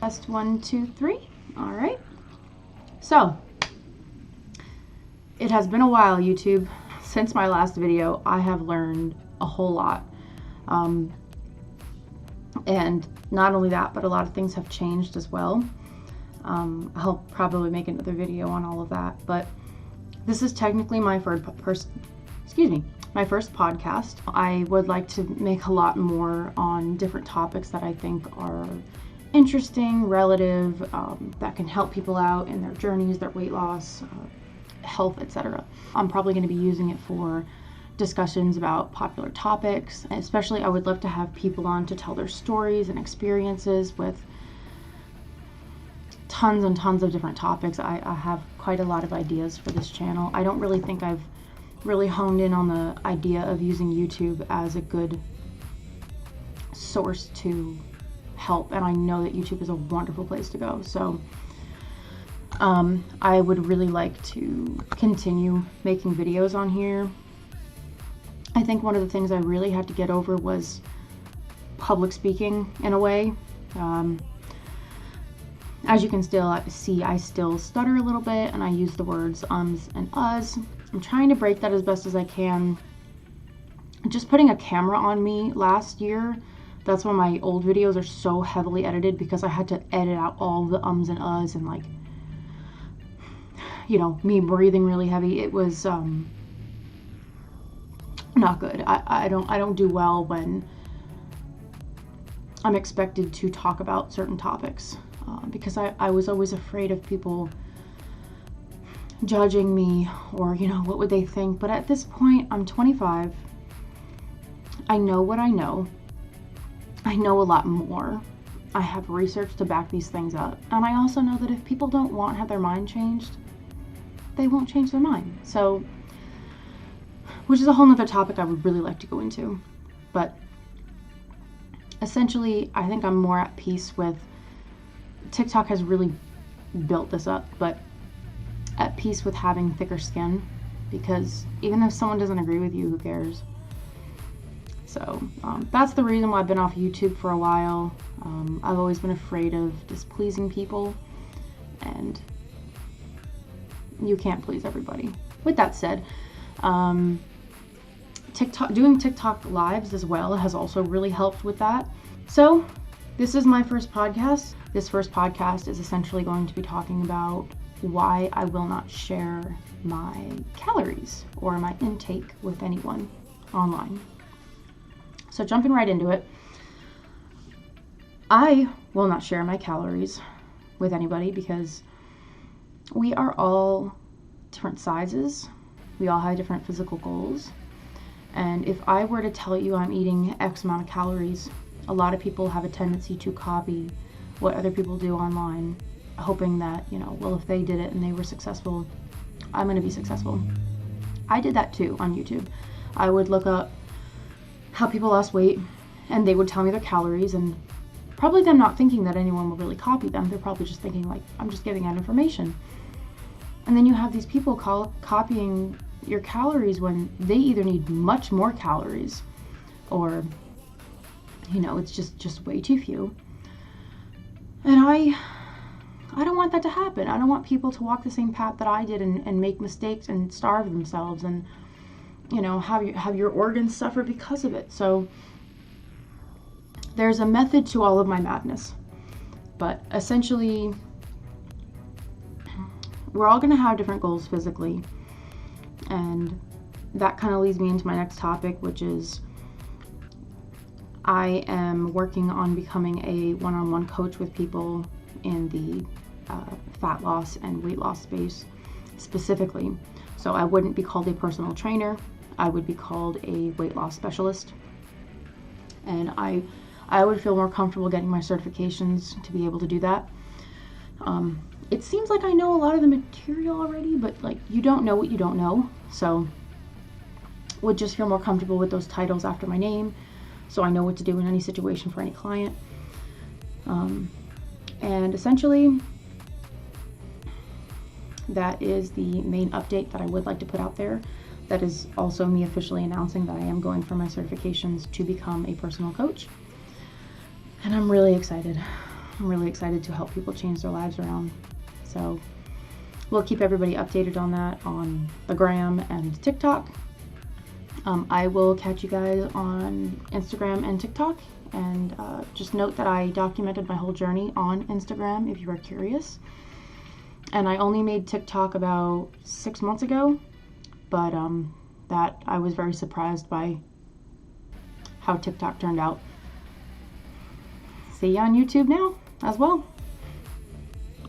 Test 1, 2, 3. All right. So, it has been a while, YouTube. Since my last video, I have learned a whole lot. And not only that, but a lot of things have changed as well. I'll probably make another video on all of that, but this is technically my first podcast. I would like to make a lot more on different topics that I think are interesting, relative, that can help people out in their journeys, their weight loss, health, etc. I'm probably going to be using it for discussions about popular topics. Especially, I would love to have people on to tell their stories and experiences with tons and tons of different topics. I have quite a lot of ideas for this channel. I don't really think I've really honed in on the idea of using YouTube as a good source to help, and I know that YouTube is a wonderful place to go. So I would really like to continue making videos on here. I think one of the things I really had to get over was public speaking in a way. As you can still see, I still stutter a little bit and I use the words ums and uhs. I'm trying to break that as best as I can. Just putting a camera on me last year, that's when my old videos are so heavily edited, because I had to edit out all the ums and uhs and, like, you know, me breathing really heavy. It was not good. I don't do well when I'm expected to talk about certain topics, because I was always afraid of people judging me, or, you know, what would they think. But at this point, I'm 25. I know what I know. I know a lot more. I have research to back these things up. And I also know that if people don't want to have their mind changed, they won't change their mind. So, which is a whole nother topic I would really like to go into. But essentially, I think I'm more at peace with, TikTok has really built this up, but at peace with having thicker skin, because even if someone doesn't agree with you, who cares? So that's the reason why I've been off YouTube for a while. I've always been afraid of displeasing people, and you can't please everybody. With that said, doing TikTok lives as well has also really helped with that. So this is my first podcast. This first podcast is essentially going to be talking about why I will not share my calories or my intake with anyone online. So jumping right into it, I will not share my calories with anybody, because we are all different sizes. We all have different physical goals. And if I were to tell you I'm eating X amount of calories, a lot of people have a tendency to copy what other people do online, hoping that, you know, well, if they did it and they were successful, I'm going to be successful. I did that too on YouTube. I would look up how people lost weight, and they would tell me their calories, and probably them not thinking that anyone would really copy them. They're probably just thinking, like, I'm just giving out information. And then you have these people copying your calories when they either need much more calories, or, you know, it's just way too few. And I don't want that to happen. I don't want people to walk the same path that I did and make mistakes and starve themselves and, you know, have your organs suffer because of it. So there's a method to all of my madness. But essentially, we're all going to have different goals physically. And that kind of leads me into my next topic, which is I am working on becoming a one-on-one coach with people in the fat loss and weight loss space specifically. So I wouldn't be called a personal trainer. I would be called a weight loss specialist. And I would feel more comfortable getting my certifications to be able to do that. It seems like I know a lot of the material already, but, like, you don't know what you don't know. So would just feel more comfortable with those titles after my name, so I know what to do in any situation for any client. And essentially, that is the main update that I would like to put out there. That is also me officially announcing that I am going for my certifications to become a personal coach. And I'm really excited. I'm really excited to help people change their lives around. So we'll keep everybody updated on that on the gram and TikTok. I will catch you guys on Instagram and TikTok. And just note that I documented my whole journey on Instagram if you are curious. And I only made TikTok about 6 months ago, but that I was very surprised by how TikTok turned out. See you on YouTube now as well.